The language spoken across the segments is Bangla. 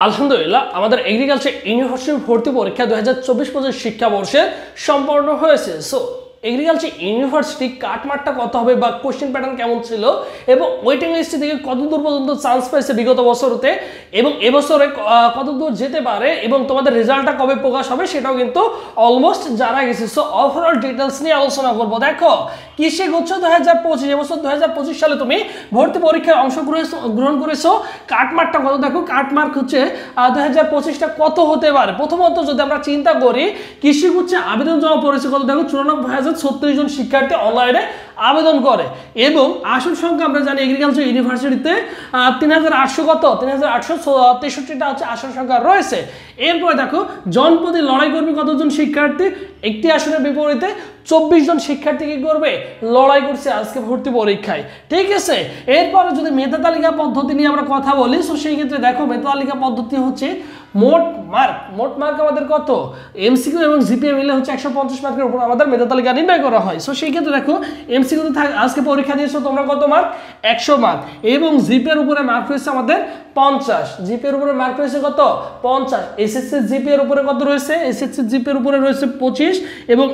আলহামদুলিল্লাহ আমাদের এগ্রিকালচার ইউনিভার্সিটি ভর্তি পরীক্ষা 2024-25 শিক্ষাবর্ষে সম্পন্ন হয়েছে। সো এগ্রিকালচার ইউনিভার্সিটি কাটমার্কটা কত হবে বা কোশ্চেন প্যাটার্ন কেমন ছিল এবং ওয়েটিং লিস্ট থেকে কত দূর পর্যন্ত চান্স পাইছে বিগত বছরতে এবং এবছরে কত দূর যেতে পারে এবং তোমাদের রেজাল্টটা কবে প্রকাশ হবে সেটাও কিন্তু অলমোস্ট জানা গেছে। সো ওভারঅল ডিটেলস নিয়ে আলোচনা করব। দেখো কৃষি গুচ্ছ 2025 এবছর 2025 সালে তুমি ভর্তি পরীক্ষায় অংশগ্রহণ করেছো। কাটমার্কটা কত দেখো, কাটমার্ক হচ্ছে 2025টা কত হতে পারে। প্রথমত যদি আমরা চিন্তা করি কৃষি গুচ্ছে আবেদন জমা পড়েছে কত দেখো 94,036 জন শিক্ষার্থী অনলাইনে আবেদন করে এবং আসন সংখ্যা আমরা জানি এগ্রিকালচার ইউনিভার্সিটিতে 3,800 কত 3,863টা হচ্ছে আসন সংখ্যা রয়েছে। এরপরে দেখো জনপদে লড়াই করবে কতজন শিক্ষার্থী, একটি আসনের বিপরীতে 24 জন শিক্ষার্থী কি করবে লড়াই করছে আজকে ভর্তি পরীক্ষায়, ঠিক আছে। এরপরে যদি মেধা তালিকা পদ্ধতি নিয়ে আমরা কথা বলি তো সেই ক্ষেত্রে দেখো মেধা তালিকা পদ্ধতি হচ্ছে মোট মার্ক আমাদের কত এমসিকিউ এবং জিপিএ মিলে হচ্ছে 150 মার্কের উপর আমাদের মেধা তালিকা নির্ণয় করা হয়। সো সেই ক্ষেত্রে দেখো এমসিকিউ আজকে পরীক্ষা দিয়েছো তোমরা কত মার্ক 100 মার্ক এবং জিপিএর উপরে মার্ক রয়েছে আমাদের 50, জিপিএর উপরে মার্ক রয়েছে কত 50, এসএসসি জিপিএর উপরে কত রয়েছে, এসএসসি জিপিএর উপরে রয়েছে 25 এবং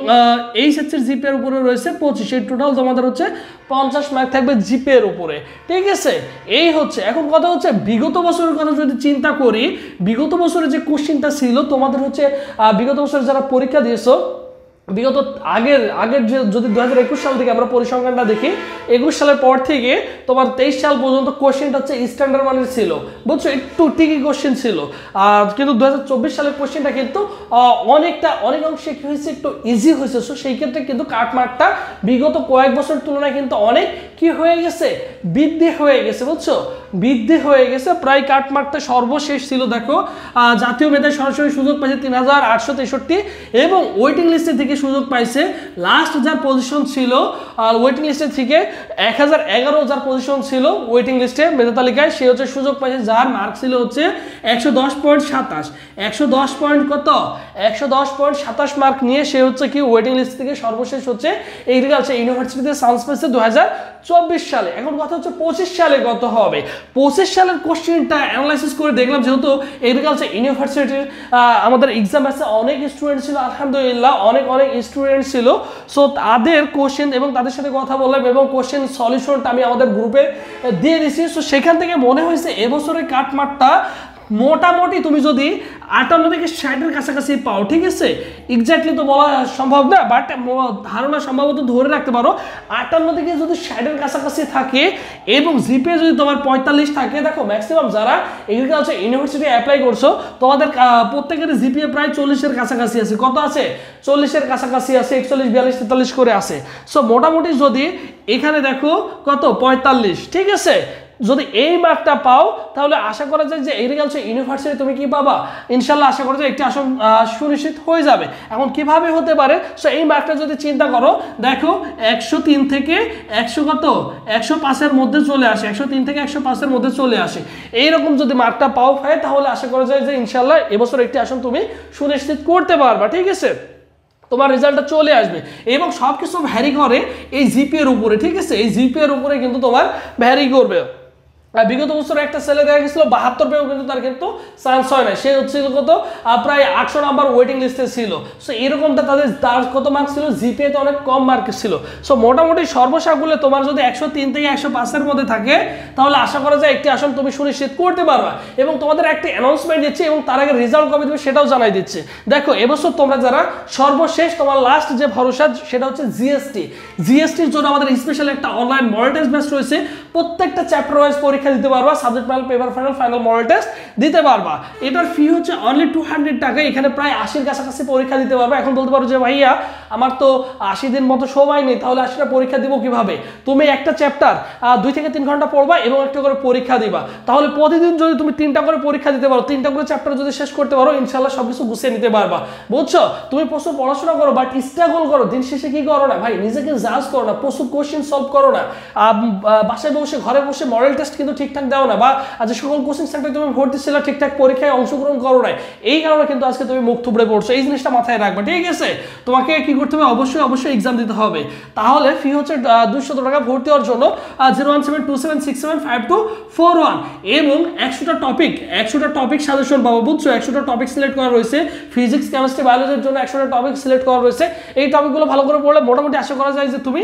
এইচএসসি জিপিএর উপরে রয়েছে 25, এই টোটাল তোমাদের হচ্ছে 50 মার্ক থাকবে জিপিএর উপরে, ঠিক আছে। এই হচ্ছে এখন কথা হচ্ছে বিগত বছরের কথা যদি চিন্তা করি বিগত বছরে যে কোশ্চেনটা ছিল তোমাদের হচ্ছে বিগত বছরে যারা পরীক্ষা দিয়েছো বিগত আগের যে যদি 2021 সাল থেকে আমরা পরিসংখ্যানটা দেখি 21 সালের পর থেকে তোমার 23 সাল পর্যন্ত কোশ্চেনটা হচ্ছে স্ট্যান্ডার্ড মানের ছিল, বুঝছো, একটু টিকি কোশ্চেন ছিল। কিন্তু 2024 সালের কোশ্চেনটা কিন্তু অনেক অংশে কি হয়েছে একটু ইজি হয়েছে। সো সেই ক্ষেত্রে কিন্তু কাটমার্কটা বিগত কয়েক বছর তুলনায় কিন্তু অনেক কি হয়ে গেছে বৃদ্ধি হয়ে গেছে, বুঝছো, বৃদ্ধি হয়ে গেছে। প্রায় কাটমার্কটা সর্বশেষ ছিল দেখো জাতীয় মেধায় সরাসরি সুযোগ পাইছে 3,863 এবং ওয়েটিং লিস্টে থেকে সুযোগ পাইছে লাস্ট যার পজিশন ছিল ওয়েটিং লিস্টে থেকে 1011 যার পজিশন ছিল ওয়েটিং লিস্টে মেধা তালিকায় সে হচ্ছে সুযোগ পাইছে যার মার্ক ছিল হচ্ছে 110.27 110 পয়েন্ট কত 110.27 মার্ক নিয়ে সে হচ্ছে কি ওয়েটিং লিস্ট থেকে সর্বশেষ হচ্ছে এগ্রিকালচার ইউনিভার্সিটিতে চান্স পাইছে 2024 সালে। এখন কথা হচ্ছে 25 সালে কত হবে। 25 সালের কোশ্চেনটা অ্যানালাইসিস করে দেখলাম যেহেতু এগ্রিকালচার ইউনিভার্সিটির আমাদের এক্সাম আছে অনেক স্টুডেন্ট ছিল আলহামদুলিল্লাহ অনেক স্টুডেন্ট ছিল। সো তাদের কোশ্চেন এবং তাদের সাথে কথা বললাম এবং কোশ্চেন সলিউশনটা আমি আমাদের গ্রুপে দিয়ে দিয়েছি। সো সেখান থেকে মনে হয়েছে এবছরের কাটমার্কটা মোটামুটি তুমি যদি 58 থেকে 60-এর কাছাকাছি পাও, ঠিক আছে, এক্স্যাক্টলি তো বলা সম্ভব না বাট ধারণা সম্ভবত ধরে রাখতে পারো 58 থেকে যদি 60-এর কাছাকাছি থাকে এবং জিপিএ যদি তোমার 45 থাকে। দেখো ম্যাক্সিমাম যারা এগ্রিকালচার ইউনিভার্সিটি অ্যাপ্লাই করছো তোমাদের প্রত্যেকের জিপিএ প্রায় 40-এর কাছাকাছি আছে, কত আছে 40-এর কাছাকাছি আছে, 41 42 43 করে আছে। সো মোটামুটি যদি এখানে দেখো কত 45, ঠিক আছে, যদি এই মার্কটা পাও তাহলে আশা করা যায় যে এগ্রিকালচার ইউনিভার্সিটি তুমি কি পাবা ইনশাল্লাহ আশা করা যায় একটি আসন সুনিশ্চিত হয়ে যাবে। এখন কিভাবে হতে পারে সো এই মার্কটা যদি চিন্তা করো দেখো 103 থেকে 100 কত 105-এর মধ্যে চলে আসে, 103 থেকে 105-এর মধ্যে চলে আসে। এইরকম যদি মার্কটা পাও হয় তাহলে আশা করা যায় যে ইনশাল্লাহ এবছর একটি আসন তুমি সুনিশ্চিত করতে পারবা, ঠিক আছে, তোমার রেজাল্টটা চলে আসবে এবং সব কিছু ভ্যারি করে এই জিপিএর উপরে, ঠিক আছে, এই জিপিএর উপরে কিন্তু তোমার ভ্যারি করবে। বিগত বছর একটা ছেলে দেখা গেছিল 72 পেয়েও কিন্তু তার কিন্তু চান্স হয় না, সে হচ্ছে কত প্রায় 800 নাম্বার ওয়েটিং লিস্টে ছিল। সো এরকমটা তার কত মার্ক ছিল জিপিএতে অনেক কম মার্ক ছিল। সো মোটামুটি সর্বসাকুল্যে তোমার যদি 103 থেকে 105-এর মধ্যে থাকে তাহলে আশা করা যায় একটি আসন তুমি সুনিশ্চিত করতে পারবা এবং তোমাদের একটি অ্যানাউন্সমেন্ট দিচ্ছে এবং তার আগে রেজাল্ট কবে দেবে সেটাও জানাই দিচ্ছে। দেখো এবছর তোমরা যারা সর্বশেষ তোমার লাস্ট যে ভরসা সেটা হচ্ছে জিএসটির জন্য আমাদের স্পেশাল একটা অনলাইন মডেল টেস্ট ব্যাচ রয়েছে। প্রত্যেকটা চ্যাপ্টার ওয়াইজ পরীক্ষা দিতে পারবা, subject final paper final model test দিতে পারবা। এটার ফি হচ্ছে অনলি 200 টাকা, এখানে প্রায় 80-এর কাছাকাছি পরীক্ষা দিতে পারবা। এখন বলতে পারো যে ভাইয়া আমার তো 80 দিন মতো সময় নেই তাহলে 80টা পরীক্ষা দিব কিভাবে। তুমি একটা চ্যাপ্টার 2 থেকে 3 ঘন্টা পড়বা এবং একটা করে পরীক্ষা দিবা, তাহলে প্রতিদিন যদি তুমি 3টা করে পরীক্ষা দিতে পারো 3টা করে চ্যাপ্টার যদি শেষ করতে পারো ইনশাল্লাহ সবকিছু গুছিয়ে নিতে পারবা, বুঝছো। তুমি প্রচুর পড়াশোনা করো বাট স্ট্রাগল করো, দিন শেষে কি করো না ভাই নিজেকে জাজ করো না, প্রচুর কোশ্চেন সলভ করো না, বাসায় বসে ঘরে বসে মডেল টেস্ট কিন্তু ঠিকঠাক দাও না, বা যে সকল কোচিং সেন্টারে তুমি ভর্তি ছিল ঠিকঠাক পরীক্ষায় অংশগ্রহণ করো নাই, এই কারণে কিন্তু আজকে তুমি মুখ থুবড়ে পড়ছো। এই জিনিসটা মাথায় রাখবে, ঠিক আছে? তোমাকে কি করতে হবে, অবশ্যই এক্সাম দিতে হবে। তাহলে ফি হচ্ছে 200 টাকা ভর্তি হওয়ার জন্য 01727675241 এবং 100টা টপিক সাজেশন পাবো, বুঝছো? 100টা টপিক সিলেক্ট করা রয়েছে, ফিজিক্স কেমিস্ট্রি বায়োলজির জন্য 100টা টপিক সিলেক্ট করা রয়েছে। এই টপিকগুলো ভালো করে পড়লে মোটামুটি আশা করা যায় যে তুমি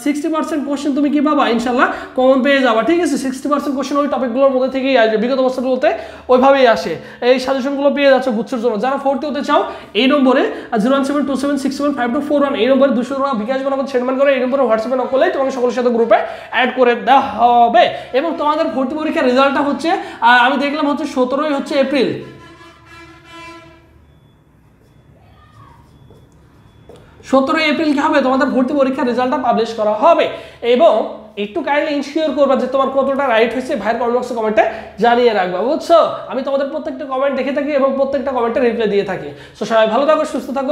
60% কোশ্চেন তুমি কি পাবা, ইনশাল্লাহ কমন পেয়ে যাবা, ঠিক আছে? 60% কোশ্চেন ওই টপিকগুলোর মধ্যে থেকেই আসবে, বিগত বছরগুলোতে ওইভাবেই আসে। এই সাজেশনগুলো পেয়ে যাচ্ছ গুচ্ছের জন্য। যারা ভর্তি হতে চাও এই নম্বরে 01727675241 এই নম্বরে 200 টাকা বিকাশ বানাবেন, সেন্ডমেন্ট করে এই নম্বরে হোয়াটসঅ্যাপে নক করলে তোমাকে সকলের সাথে গ্রুপে অ্যাড করে দেওয়া হবে। এবং তোমাদের ভর্তি পরীক্ষার রেজাল্টটা হচ্ছে আমি দেখলাম হচ্ছে 17 এপ্রিল, 17 এপ্রিল কি হবে তোমাদের ভর্তি পরীক্ষার রেজাল্টটা পাবলিশ করা হবে। এবং একটু কাইন্ডলি ইনশিওর করবা যে তোমার কতটা রাইট হয়েছে, ভাইয়ের কমেন্ট বক্সে কমেন্টে জানিয়ে রাখবা, বুঝছো? আমি তোমাদের প্রত্যেকটা কমেন্ট দেখে থাকি এবং প্রত্যেকটা কমেন্টে রিপ্লাই দিয়ে থাকি। সো সবাই ভালো থাকো, সুস্থ থাকো।